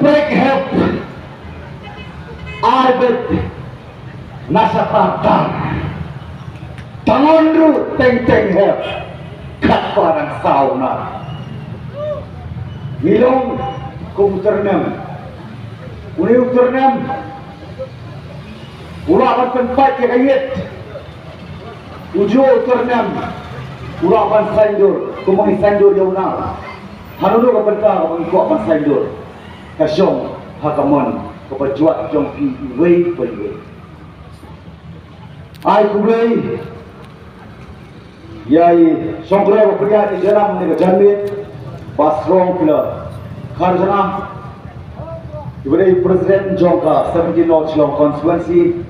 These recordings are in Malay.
break help arbet nasa tantang tangon ru teng help kat parang sauna milong kung ternam uni ternam ulawan tempat yang ayat ujo ternam ulawan sandur kumang sandur yauna hanudo ka benta ka mangko ka sandur kasyong hakamon keperjuat jong pi wei wei ai kublai yai songre ko priya di jalan ni janmit basrong pila kharjana ibadai president jongka 17 North Long constituency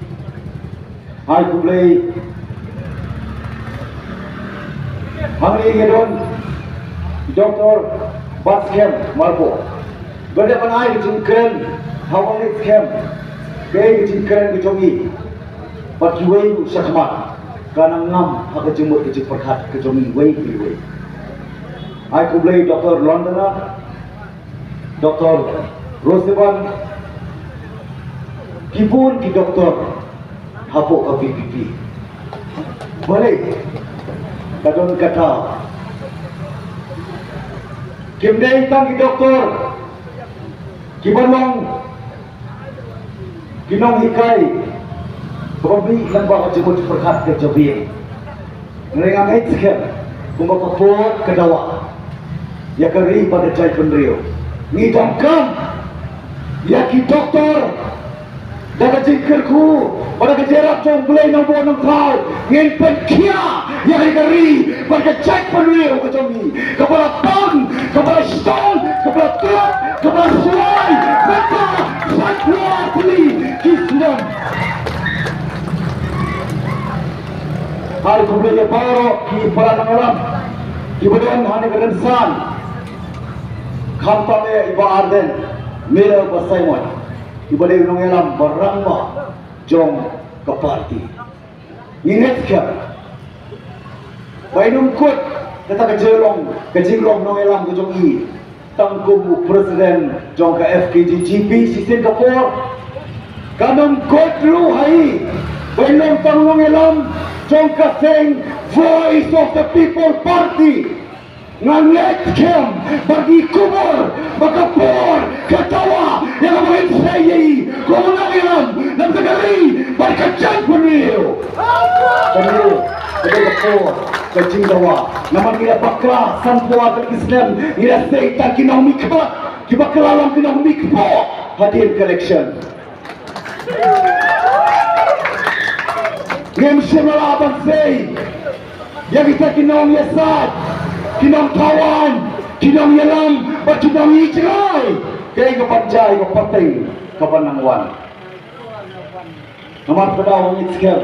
ai kublai hangli gedon Dr. Baskem Marbo berada panai jingkren hawang kem gay jingkren kejongi pakiwei syakmat kanang ngam hak jemut ke perkat kejongi wei wei ai kublai Dr. Londona Dr. Roseban kibun ki doktor hapok ke PPP boleh kadon kata kimdai tang ki doktor kibanong kinong hikai probi lang ba jemut perkat ke jobi ngengang itsken kung mapapot kedawa ya kari pada jai penrio ni dongkam ya ki doktor daga jingkerku pada kejerak jong belai nang buat nang tau ngin penkia ya kari pada jai penrio ke jomi kepala pang kepala stone kepala truk kepala suai beta satwa puli kislam hari kublai paro ki pala nang alam ki badan hane kerensan khampame iba arden mera basaimon ibadai nang alam barangma jong ke parti ingat ke bainum kut kata kejilong nang alam ke jong i tangkum presiden jong ke FKGGP sistem kapor kanong kut ru hai bainum tangnong alam jong ke sing voice of the people party nganget kem bagi kubur makapur katawa yang main saya kau nak ilam dan segari berkacang penil kapur kacing dawa nama kita bakla sampua Islam ila seita kinong mikba kibakla alam kinong mikbo hadir collection ngem semalaban say yang kita kinong yasad kinong kawan, kinong yalam, at kinong ijay. Kaya kapanjay, kapatay, kapanangwan. Naman pa daw ang itskel.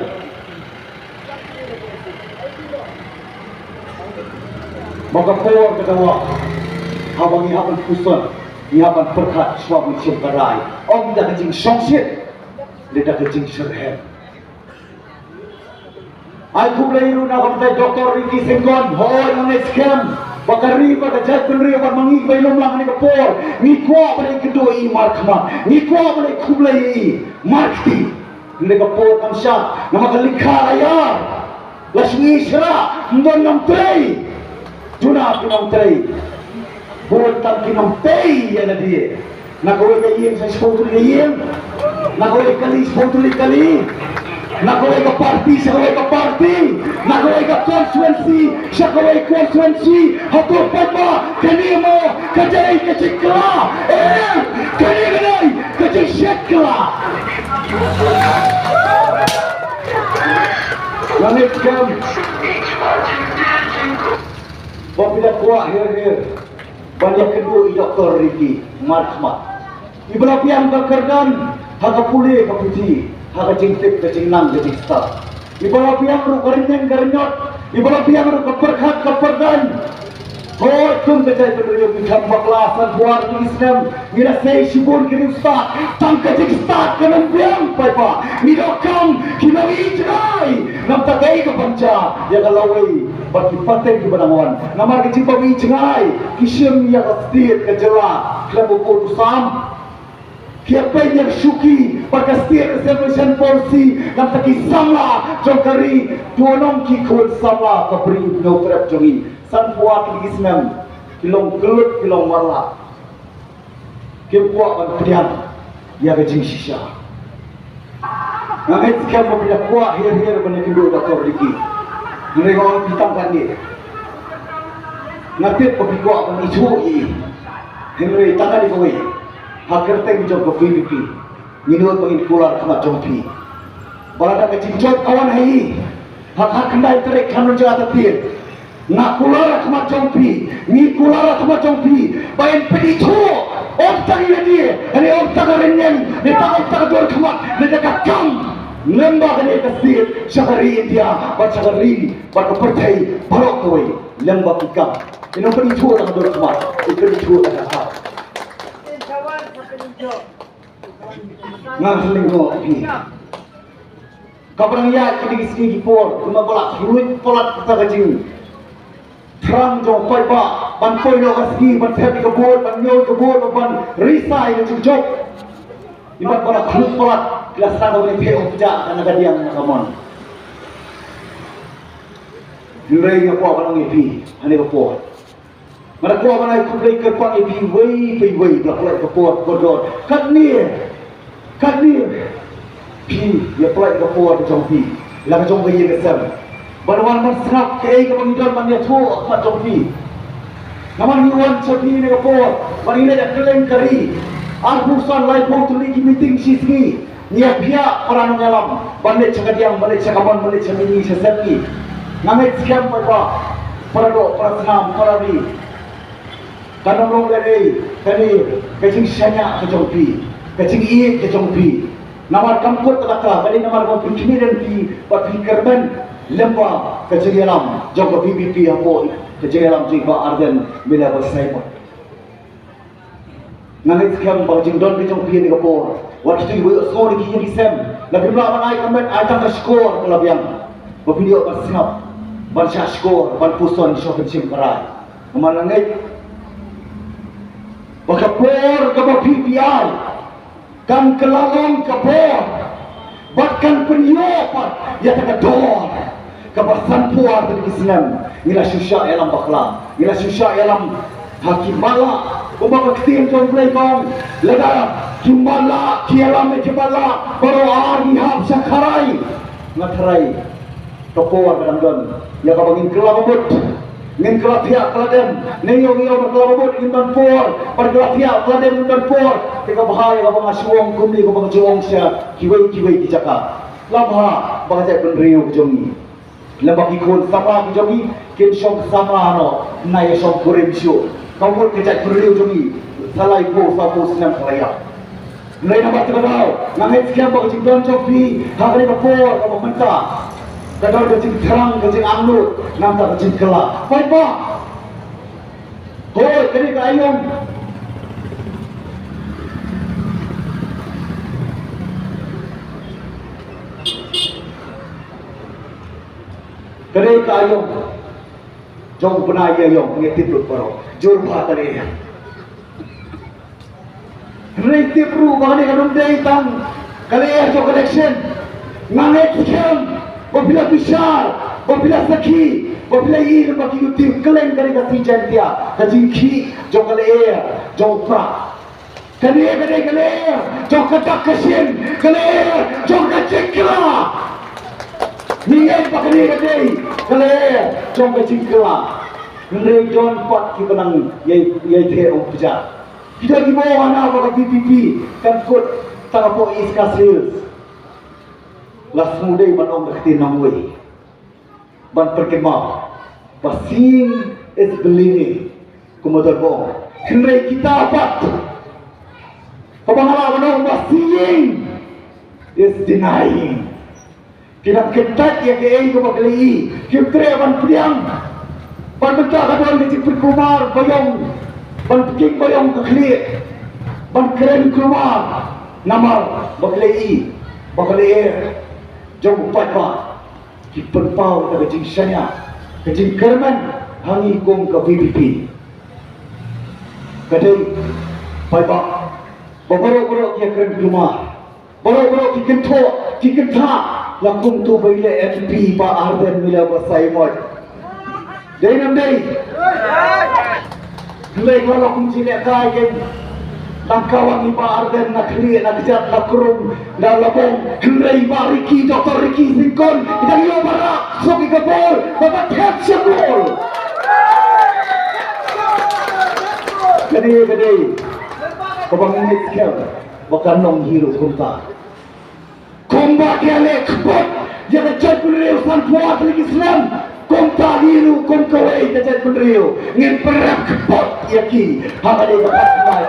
Magkapor kadawa, habang ihapan puson, ihapan perkat, suwag siyang karay. O hindi kajing shongshit, hindi kajing sirhen. Ay kublay na kapatay Dr. Ricky Singgon hoy ang scam bakari ba kajat penri ba mangibay lang ni kapor ni kwa ba ni kedoi markma ni kwa ba ni kublay markti ni kapor ang siya na makalikha ayar lasmi isra mbon ng tray tuna pinong tray buot ang kinong tay yan na diye nagaway kayin sa sponsor kayin nagaway kali sponsor kali nagaway ka party sa kaway ka party nagaway ka constituency sa kaway constituency hatupan mo kanimo kajay kachikla kanimay kajay shekla langit kam pabila kuwa here banyak kedua Dr. Ricky Markma ibalah piang bakardan hagapuli kaputi haka jingtip ke jingnang ke jingsta ibalah piang ru karinyan karinyot ibalah piang ru keperkat keperdan hoy tum kejay penriyo bikam baklasan buar di Islam mira say sibun kiri ustad tangka jingsta kanang piang paipa midokam kinawi ijray namtatay ka panca ya kalaway bagi pateng di Banangon namar kejimpa wijngai kisyem ya kastir kejela klabu kodusam Kiapa yang syuki pada setiap reservation policy nam taki samla jongkari tuanong kikul samla kapri no prep jongi san puak kisnam kilong gelut kilong marla kipuak ban pediam ya gajing shisha ngamit kam bila puak hir ban kindo doktor diki mereka pitang kan ni ngapit pepikuak ban isu i himre tangan di koi hakir teng jom ko PVP minut pangin kular kama jompi balada ka jinjot kawan hai hak kendai trek kanun jaga tapir nak kular kama jompi ni kular kama jompi bain pedito ok tagi dia ani ok tagarenyen ni tak tagador kama ni dekat kam lembah ni kasir syahari India bat syahari bat pertai barok koi lembah pikam ino pedito tagador kama pedito tagador ngang linggo ni kabarang ya kini sini kipor cuma balak fluid polat kita kajing terang jong pai ba ban koi lo kaski ban tepi kebor ban nyol kebor ban risai ke jok ibat balak fluid polat kelas sama boleh peo peja karena kadiang kamon Nilai yang kuat balang ipi ane kepor mana kuat mana ikut lagi kerpang ipi wei belak kepor kodor kat ni pi ya pelai ke puan jong pi la ke jong ke ye ke sam banwan man snap ke ai ke mangidon man ya tho mat jong pi naman yuan chapi ne ke puan man ile da keleng kari ar busan lai pong tu lagi meeting sisgi nia pia paranu ngalam bane chakadiang bane chakaban bane chamini sesami ngamit siam pa parado prasnam parani kanong long dari kani kajing sanya ke jong pi kacing iik ke jongpi namar kamput telaka kali namar ko pikmiran pi pat fikerman lemba ke jaiaw jong PVP apo ke jaiaw jiba arden bila basai mo nangit kam ba jing don bi jongpi ni kapor wat tu ibu skor ki ni sem la bimla manai kamet atang skor kalabiang ba video ba snap ban sha skor ban puson shofen sim karai namar nangit ba kapor ka ba PPI kan kelalong kapor bahkan penyopat ya takador kabasan puar dari Islam ila susah elam bakla ila susah elam hakimala kumba ktin jong play bang lega kimala kialam kibala baro ari hab sakharai ngatrai kapor kadang don ya kabangin kelabut ngin kelapia keladem neyong berkelabut indan por berkelapia keladem indan por teka bahaya kabang asuong kumli kabang juong siya kiway kijaka labha bangajay penriyo kejongi lembak ikon sama kejongi kin syong sama ano naya syong kuremsyo kampur kejat penriyo kejongi salay po sa po sinang kalaya nai nabat kadao ngangit siya bakajing don chopi hakari kapor kabang menta kadang kecing terang, kecing anglut, nampak kecing kelak. Baik pak. Hoi, kini kayong. Kini kayong. Jom pernah ia yang ngetip lut paro. Jurba tadi. Ngetip ru bahani kadung day tang. Kali ya jo collection. Nangit siang. Bila besar, bila sakit, bila ir bagi utim keleng dari kasih jantia, kajingki, jong kale, jong prah, kale, jong katak kesin, kale, jong kacikla, ningai pakai kale, jong kacikla, kale jong pat kita nang yai teh opja, kita di bawah mana bagi PVP, kan food tarapo iskasil. Las mudai ban om dekati namway ban perkemah basing is belini kumodar bo kene kita apa kabangala ban om basing is denying kita ketat ya ke ai ko bagli kitre ban priang ban benta kadon di perkumar bayong ban king bayong kekli ban keren keluar namar bagli jom upat ba kipen pau ta kajing sanya kajing kerman hangi kong ka PVP kadai pai ba Baru-baru dia kena rumah. Baru-baru kita kentok, kita kentak. Lakum tu bila MP Pak Arden bila bersai mod. Dari namdai. Mulai kalau kum cilek kai kan. Tangkawan ni Pak Arden nak lihat nak kejat nak kurung dah lapong. Mulai Pak Ricky, Dr. Ricky Singkon. Kita lihat barak. Soki ke bol. Bapak capture bol. Gede. Kabang ini sekian. Bakan nong hero kumta. Kumba kelek bot. Jangan cat penriu san puas lagi Islam. Kumta hero kum kawai cat penriu. Ngin perak bot yaki. Hanga dia bakat mai.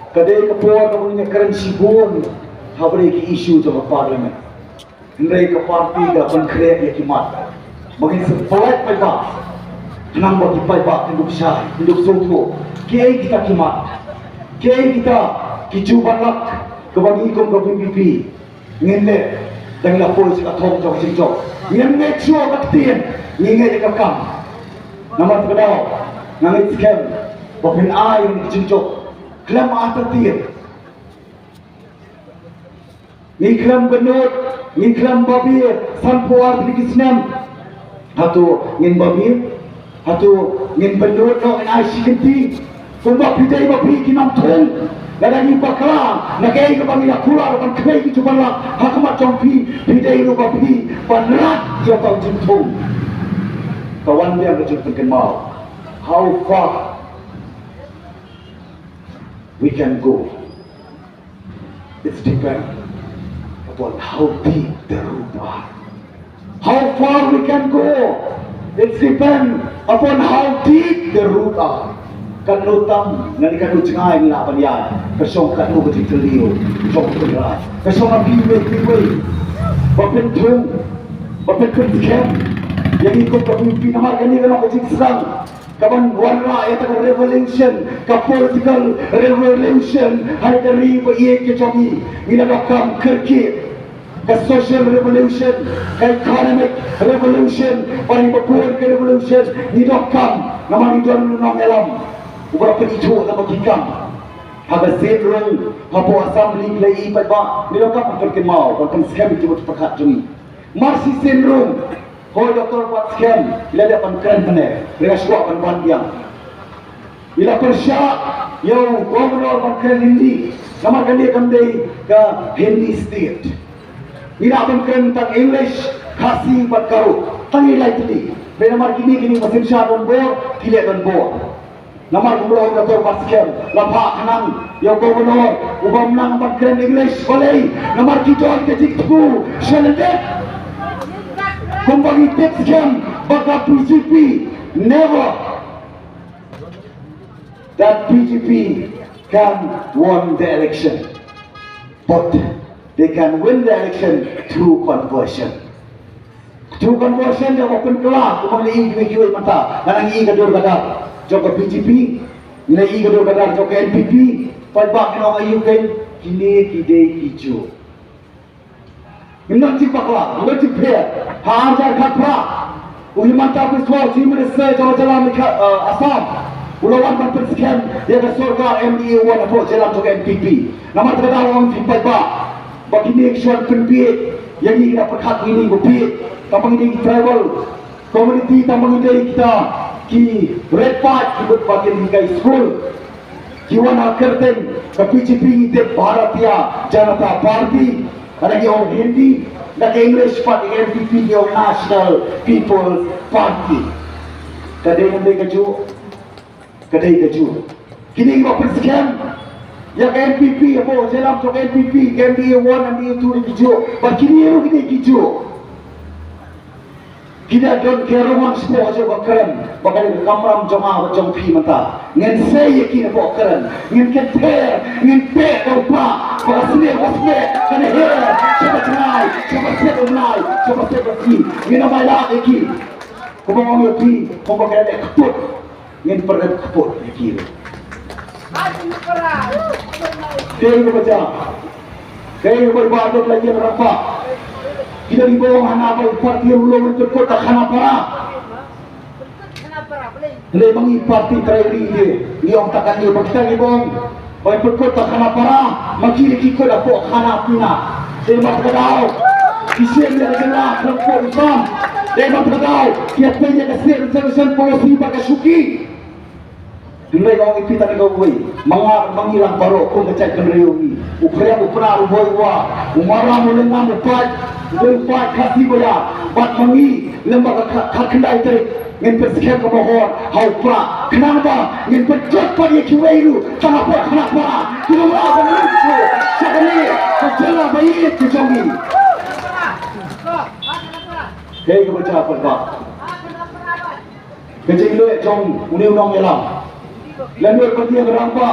Kadai kepuan namanya currency bond. Habari ki isu tu ke parlimen. Ndai ke parti dah pengkreat yaki mat. Bagi sepelat payah. Kenang bagi payah hidup syah, hidup sungguh. Kiai kita kimat. Kiai kita kijuban lak kebagi ikum ke PPP. Ngene dan lapor si kathong jok singjok. Ngene chua baktian, ngene je kam. Nama terkedau, ngene scam. Bapen ai yang dijunjok. Kelam atatien. Ngiklam benut, ngiklam babir, sanpuar di kisnam. Hatu ngin babir, hatu ngin benut no ngin aisi kenti. Kumba pidai babi kinam thong. Dadang ipakla, nagai ke bangi nakula ban kei ki cubala. Hakamat jongpi pidai no babi panrat dia tau jinthong. Kawan dia kejut kenal. How far we can go? It's depend upon how deep the root are. How far we can go? It depends upon how deep the root are. Kan lutang, nani kan ucengai ni lah panian. Kesong kan lu kecil terliu, kesong terlihat. Kesong api piwe. Bapen thung, bapen kerjam. Yang ikut kepimpi nama kini kalau kecil serang. Kapan warna yang tengah revolution, ke political revolution, hari dari iye kecogi. Ina lokam kerkit. Ke social revolution, ke economic revolution, paling popular ke revolution, ni lokam. Nama ni tuan nong elam. Beberapa itu nama kikam. Haga zedrong, hapo assembly lagi pada ni lokam akan mau, akan scam itu berpekat jumi. Marsi syndrome. Hoi doktor buat scam, bila dia keren mana, mereka suap pandiang. Bila persyak, yo gubernur keren Hindi, nama kan dia kembali ke Hindi state. Bila keren tentang English, kasih buat kau, tangi lagi tadi. Bila mar kini mesin syarun bor, tidak dan bor. Nama gubernur doktor buat scam, lampak kenang, yo gubernur, ubah menang keren English, boleh. Nama kita kecik tu, syelendet. Kembali tips scam baka PGP never that PGP can win the election, but they can win the election through conversion. Through conversion dia open kelas kembali ingin mata dan ingin gadur gadar joko PGP nilai ingin gadur gadar joko NPP pada kena ayukan kini kidai hijau. Minat cipta kelak, minat cipta, hajar kapra, uli mantap iswal, cimri se, jalan asam, ulawan bantu scam, dia ke surga MDA wan apa jalan juga NPP. Nama terkadang orang simpai ba, bagi ni action penbiet, yang ini kita perkat ini berbiet, tampang ini travel, community tampang ini kita ki red part ikut bagian kita school, kiwana kerten, ke PGP itu Bharatiya Janata Party. Ada yang Hindi, ada English Party, NPP, yang National People's Party. Kadai yang kaju, kadai kaju. Kini kita perscam, yang NPP, apa? Jalan untuk NPP, MDA 1, MDA 2 kaju. Bakini yang kini kaju. Kita don kerumang semua aja bakaran, bakaran kamram jamaah jampi mata. Ngen saya kini bakaran, ngen keter, ngen pek apa? Pasne, kena her, coba cenai, coba sebenai, coba sebeti. Ngen apa lagi ki? Kau mau ngerti? Kau bakaran ekspor, ngen pernah ekspor ki. Kau baca, kau berbadut lagi berapa? Kita di bawah hana apa parti ulung untuk kota hana para. Hele mangi parti trairi dia. Dia orang takkan dia berkita ni bong. Baik perkut tak kena parah. Maki ikut apa kena pina. Dia mak kedau. Kisah dia adalah perempuan Islam. Dia mak kedau. Dia punya kesir resolution policy bagi suki. Dulai orang itu tadi kau buat. Mengilang baru pun kecak kendriungi. Upaya upra uboi wa. Umara mulengam upat. Upat kasih boya. Bat mengi lembaga kendai terik. Ngin persekian kemohon hau pra kenapa ngin berjot pada kiwairu kenapa kenapa menunggu sekali kejala bayi kejongi hei kebaca apa pak kejeng lu jong unang yalam lalu pergi rampa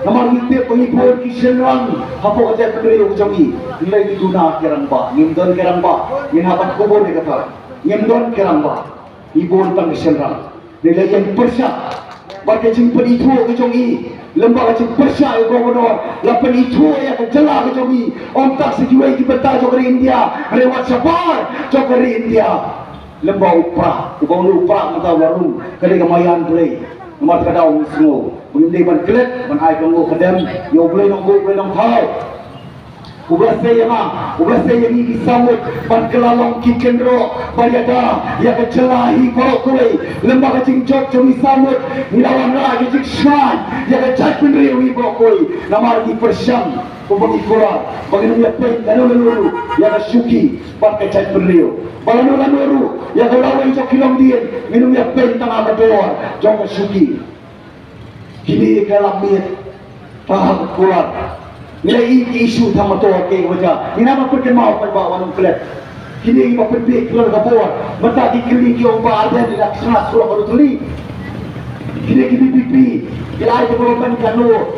namar ngite pengipur kisenang hapo aja kediri ujongi nilai diguna keramba ngin don keramba ngin hapat kubur ni kata ngin don keramba Ibu tentang kesenang nilai yang persyak bagi jimpen itu kejongi lembaga jimpen persyak gubernur lapan itu yang kejala kejongi ontak sejiwai di betah jokeri India lewat sabar jokeri India lembaga upah mata warung kali kemayan boleh nomor kadau semua begini ban klet ban ai kanggo kedem yo boleh nong thau ubah saya ini disambut ban kelalong kikendro bayada ya kecelahi korokoi lembaga cingjok cumi sambut nilawan lagi jikshan ya kecak pendiri brokoi nama lagi persyam kubagi kurang bagi ya pen lalu ya kasuki ban kecak pendiri lalu ya kelawai cok kilong dia minum ya pen tengah berdoa jong kasuki kini kelamit paham kurang nilai isu sama tu okey baca. Ini nama perken mau perbawa wanung kelet. Kini iba pergi keluar kapur. Mata dikeli ki omba ada di laksana surah baru tuli. Kini pipi. Ilai development kanu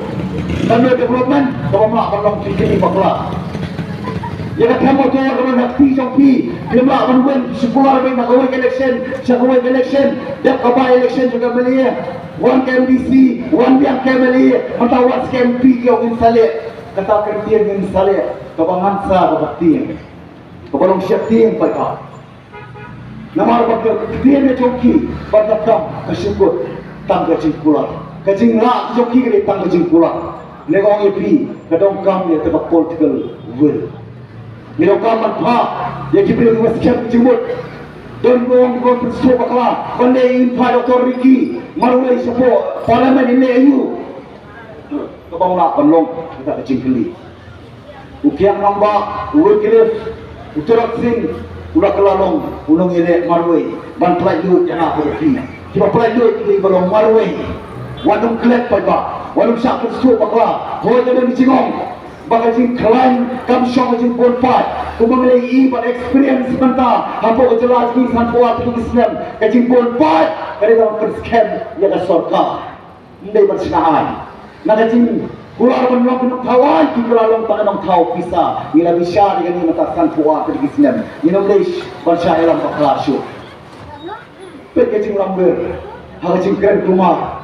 development kalau mak kalau kini bakla. Ya kamu tu kalau nak pi sopi, dia mak menuen sekolah nak kawai election, dak kabai election juga belia. One KMDC, one yang KMLE, mata one KMP yang insale. Kata kertian yang misalnya kebangan sa baktian kebalong syaktian pada nama bakal kertian yang joki pada tam kesyukut tangga jingkulat kajing la joki kali tangga jingkulat negong epi kadong kam ya tebak political will negong kam manpa ya kibri ngas kyam jimut don gong bersuap bakla pandai info Dr. Ricky marwai support parlimen ini ayu kebang nak penlong kita kecing keli ukiang nambah uwe kilif uterak sing ulah kelalong ulung ile marwai ban pelai duit yang apa berfi kiba pelai duit di balong marwai wadung kelep pada wadung syak bersuap bakla hoi jadi di cingong bakal jing kelain kam syong jing bonfat kumang lei ban experience sebentar hampo kejelas ni sanpuat itu Islam kajing bonfat kali dalam perskem ya da sorka ndai bersenaan nakacing keluar menolak kawan kita lalu tangan tahu pisah bila bisa dengan ini matakan puak ke Islam minum leis bersya dalam kelasio pergi lamber harusing keren rumah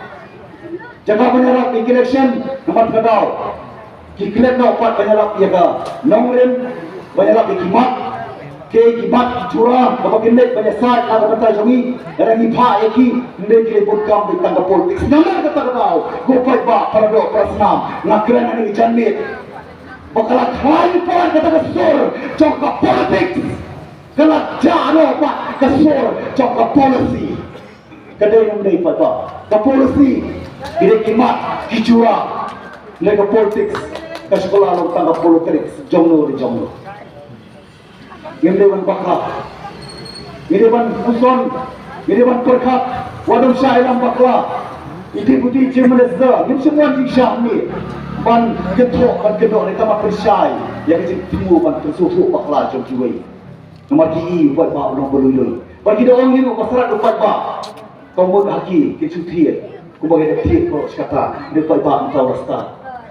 jangan menyerap election nomor kedau kiklet no pat menyerap ya ka nonglen menyerap kimat ke kimat curang apa kinet banyak saat nak kata jami orang ipa eki ndek ke bodkam di tangga politik nama kata kau gopai ba para do prasnam nakran ani janmit bakal khain pan kata kesur cokap politik kelak jaro pak kesur cokap policy kadai ndai pada ke policy direk kimat kicura lega politik ke sekolah lo tangga politik jomno di jomno Gimana bakla, gimana muson, gimana perkat, wadon syailam bakla, itu putih cuma lezat, ini semua disyah ni, ban ketok, ban kedok, ni tamak persyai, yang kita temu ban tersusu bakla jom kiwai, nomor ki buat bak belum berlulul, bagi orang ni masyarakat buat bak, kamu haki kecutian, kau bagi detik kau sekata, dia buat bak entah wasta,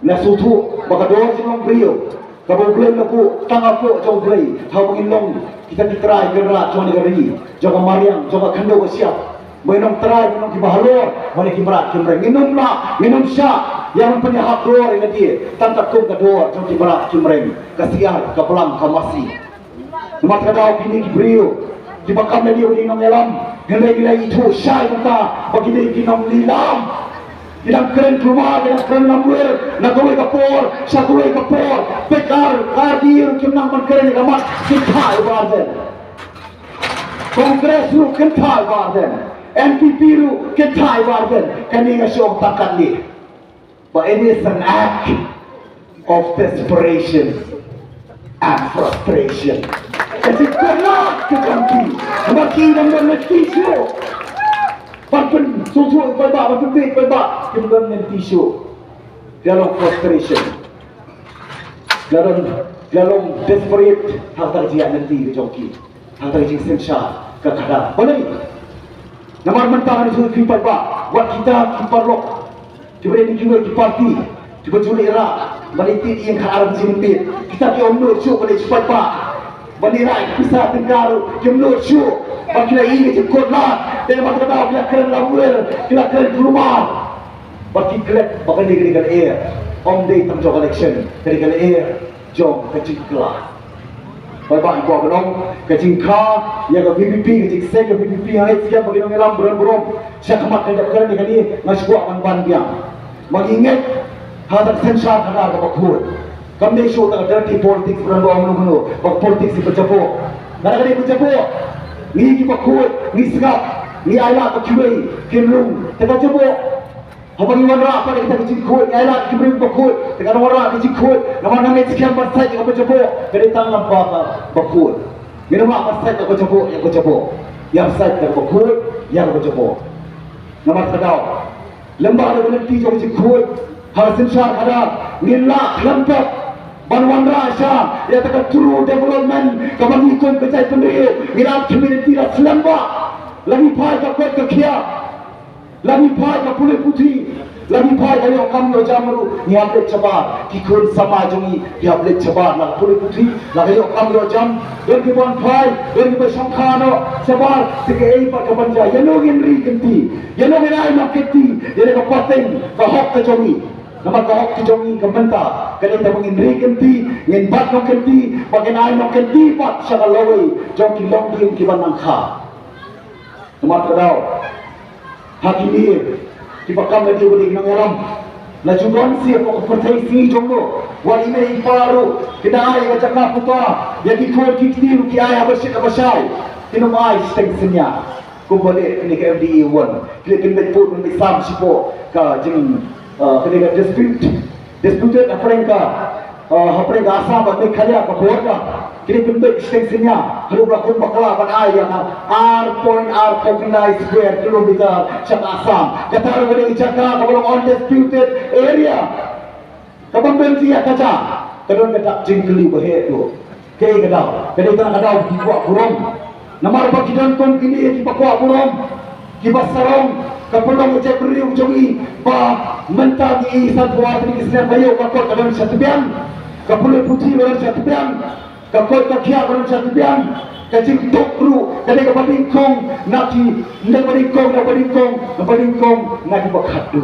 nasutu, baka doang semua beliau. Kalau boleh aku tanggal aku jauh boleh. Tahu mengilong kita diterai gerak cuma negeri. Jaga mariang, jaga kandung siap. Minum terai, minum kibahalor, mana kibarat kimreng. Minum lah, minum syak. Yang punya hak doa ini dia. Tanpa kum kedua, jauh kibarat kimreng. Kasihan, kepelang, kamasi. Nomor kedua kini kibrio. Dibakam dia di nong yalam. Nilai-nilai itu syai mata bagi dia kinong lilam. Kinang keren keluar, kinang keren lamwer, nagawai kapor, sagawai kapor, pekar, kadir, kinang man keren ikamat, kintai barden. Kongres ru kintai barden. NPP ru kintai barden. Kaninga syok takat ni. But it is an act of desperation and frustration. Kasi kerak ke kanti. Maki nang nanti syok. Panpen susu pai ba, panpen big pai ba, kimdan nanti syok. Dalam frustration. Dalam desperate harta jian nanti ke joki. Harta jian sensha ke kada. Boleh ni? Namar mentang ni susu pai ba. Buat kita kiparlok. Cuba ini juga di parti. Cuba juli era. Balitin yang ke arah sini. Kita di omno syok boleh cepat ba. Banirai bisa tenggaru jemlut syuk bakila ini jengkot lah dan bakila tahu kita keren lamwer kita keren rumah baki kelek bakal digerikan air om day tamjok election digerikan air jom kecik kelah bye-bye ibu abang kecik kah yang ke PPP kecik saya ke PPP yang lain siap bagi nongelam beron-beron saya kemat kejap keren dengan ini ngaskuak man biang mengingat hadat sensar kena ke bakhur kami show tak dirty politics beranda orang mulu, bak politics di berjabuk. Mana kali berjabuk? Ni kita kuat, ni segap, ni ayat bercuai, kenlung, tengah jabuk. Apa ni warna apa kita kecil kuat, ni ayat kita berkuat, tengah warna kecil kuat. Nama nama sekian bersai kita berjabuk, dari tangan apa berkuat. Ni nama bersai kita berjabuk, yang berjabuk, yang bersai kita berkuat, yang berjabuk. Nama sedau, lembah ada berhenti jauh kecil kuat, harus insya ada, nilak lembab. Banwan rasa ia takkan true development kamu ikut kecai pendiri mirat community dah selamba lagi pai ka kuat ke kia lagi pai ka pulih putih lagi pai ka yang kamu jamru ni update cabar kikun sama jungi ni update cabar nak pulih putih lagi yang kamu jam dan ki bon pai dan ki sangkhano cabar tiga pa ka banja yanogin ri kenti yanogin ai maketi dia ka pateng ka hok ka jungi nama kau kijongi kementa, kalau kita mungkin rekenti, ingin bat nak kenti, bagaimana nak kenti bat syakal lawai, jom kilong diam kiban nangka. Nama terau, hari ini kita kami lagi beri nang alam, laju gansi apa percaya sini jomlo, wali ini paru, kita ayah macam nak puta, yang ikut kiti ruki ayah bersih bersai, kita mai stengsinya, kumpulnya ini ke MDE one, kita kena pun kena sam sipo, ka jeng ketika disputed apa yang asam atau kaya apa keluarga kini bentuk ekstensinya lalu berlaku bakal pada ayat R.R recognized square kilometer cak asam kata orang ini cakap kalau undisputed area kapan benci ya kaca kadang kata jingkeli bahaya tu kaya kadang kadang dibuat kurang nama apa kita nonton kini dibuat kurang kita sarong kapulong ujek beri ujongi pa mentagi isat buat ni kisah bayo kakot dalam satu biang kapulong putih dalam satu biang kakot kakia dalam satu biang kacing tokru kali kapalingkong naki nabalingkong naki bakhadu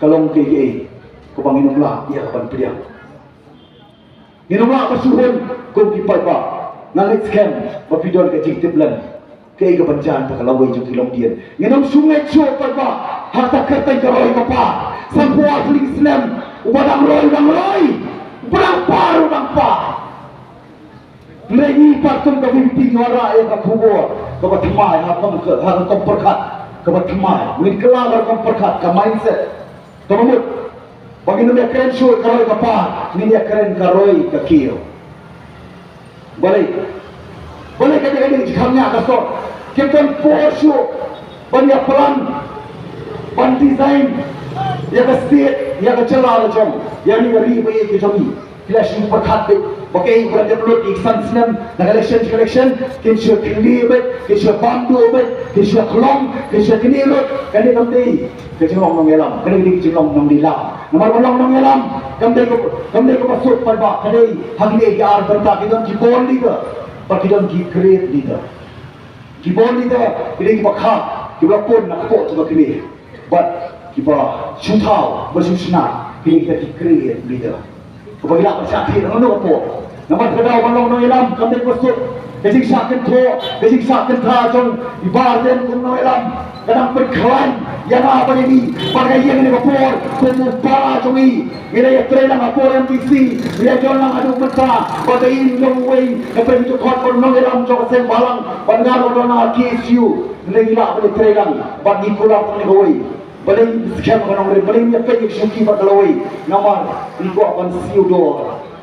kalong kege kubanginong lah ia kapan priang minong lah pasuhon kung kipai pa nangit scam mapidon kacing tiblan kaya kebencaan tak kalau wajib kilom dia. Ngenam sungai cok apa? Harta kertai keroi apa? Sampai asli Islam, ubadang roi, ubadang par. Lagi patung kebimpi orang yang kabur, kebatimai, harus komperkat, kebatimai. Mungkin kelar komperkat, ke mindset. Kemudian, bagi dia keren cok keroi apa? Ini dia keren keroi ke kio. Boleh kadang-kadang jikamnya kasut. Kita porsuk banyak pelan, ban design, yang ke state, yang ke celah macam, yang ni ngeri bayi kita ni. Flash ni perkat dek, pakai berada belut iksan senam, nak collection, kita kini bet, kita bandu bet, kita kelong, kita kini lut, kini kami kita long ngelam, kini kita long dilam. Nomor long ngelam, kami ke masuk pada kini hari ni kita bertak kita kibon liga. Pakidon ki create leader. Kibon leader, ini kita khak, kita pun nak pot juga kini. But kita shutau, bersusna, ini kita create leader. Kepada kita bersakit, orang nak pot. Namat kedaw malong no ilam kami kusut. Kajing sakin to, kajing sakin ta jong ibarden kung no ilam. Kadang perkawan yang apa ini? Pakai yang ini kapor, kumupara jong i. Ila ya trailang kapor MTC, ila jong lang adu mata. Pakai ini jong way, kapag itu kot no ilam jong kaseng balang. Pangaro do na KSU, nila apa trailang. Bagi pulang pang way. Baling scam kanong rin, baling niya pwede syuki pagalaway. Naman, iko apan siyo do.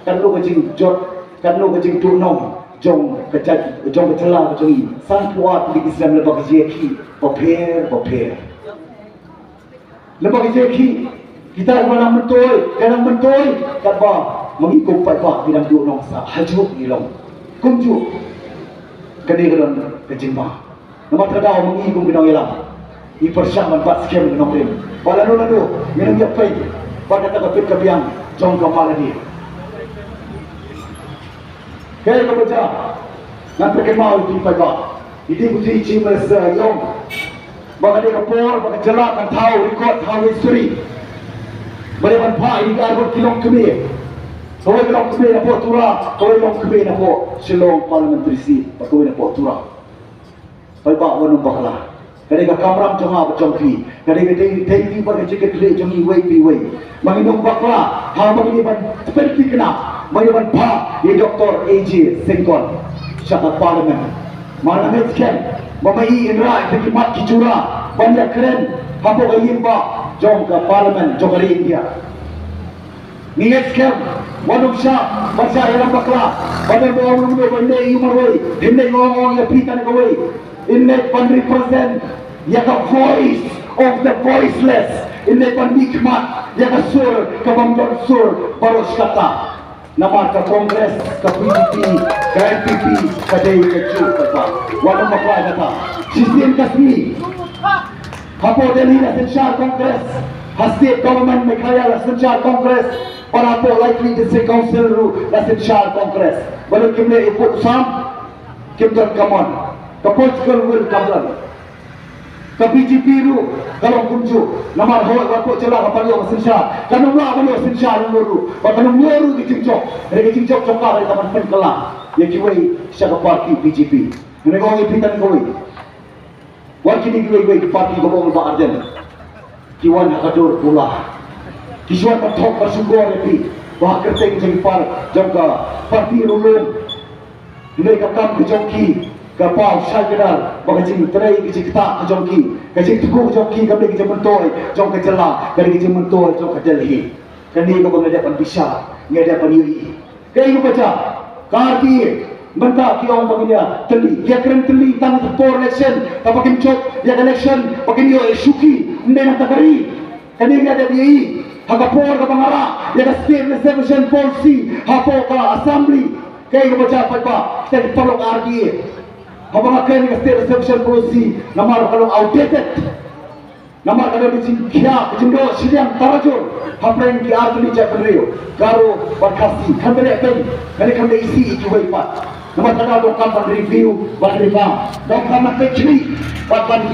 Kanlo kajing jot, kanlo kajing tunong. Jong kecela jong i. San puat di Islam lebak jeki, paper. Lebak jeki, kita mana mentoy, kadang mentoy, kaba mengikut pak bidang tunong sa hajuk ilong. Kunju, kadiran kajing ba. Nama terdaw mengikut bidang ilang. Ipersyang bat skem dengan orang. Pada nuna minum dia pay. Pada tak kapit kabiang jong kamala dia. Kaya kebaca nak perkemau di payah. Ini buti cimas yong. Bagi dia kapor, bagi jelak kan tahu rekod tahu history. Bagaimana pak ini arbor kilong kemir. Kau kilong kemir nak buat turah, kau kilong kemir nak buat silong parliamentary seat, kau nak buat turah. Payah wanung baklah. Kadang kamram jongha bajongpi, kadang TV pada jaket le jongi way. Manginong bakla, ha mangini ban seperti kena, mangiban pa ye Dr. AJ Sengkon, syaka parlimen. Mana metsken, mamai inra kekimat kicura, banyak keren, hapo kayin ba jong ke parlimen jogari India. Ninget scam, wanung sya, baca elang bakla, pada bawa mundo bende imarway, dende ngomong ya pitan kaway. Inlet pan represent yaka voice of the voiceless. Inlet pan nikmat yaka sur kabamdon sur baros kata. Nama ka Kongres, ka PDP, ka NPP, ka DAY, ka CHU kata. Walang maklay kata. Sistem kasmi. Hapo Delhi Essential Congress, State Government Meghalaya Essential Congress, para po likely District Council Essential Congress. Walang kimle ikut sam, kimdon kamon. Ka political will kamlan. Ka BJP ru kalau kunju namar ho wako cela ka palo sensya. Kanong la palo sensya nuru. Ba kanong nuru di jingjok. Re jingjok ka ka taman pen kala. Ya kiway siya ka party BJP. Ngene ko ipitan ko wi. Wa kini kiway party ko mo ba arden. Kiwan hakadur pula. Kiswan patok pasugor epi. Ba kerteng jeng par jangka party rulung. Ngene ka kam kejongki. Kapal syagedar bagajing terai kecik tak kejongki kecik tuku kejongki kami kecik mentoy jong kejela kami kecik mentoy jong kedelhi kani ko mengadakan bisa ngadapan yui kaya ko baca karti benda kiong baginya teli dia keren teli tang for election tapakin chok ya election pakin yo suki ndena takari kani ngada yui hagapor ka bangara ya state reservation policy hapo ka assembly kaya ko baca pa kita dipolok RDA. Habang akan dengan state reception policy namar kalau outdated namar kalau dicing kia kecindo siang tarajur hampir ki artuli japanrio garo berkasi kambere pen kami isi ikiway pat namar kalau dokam review ban revamp dokam na pechli pat ban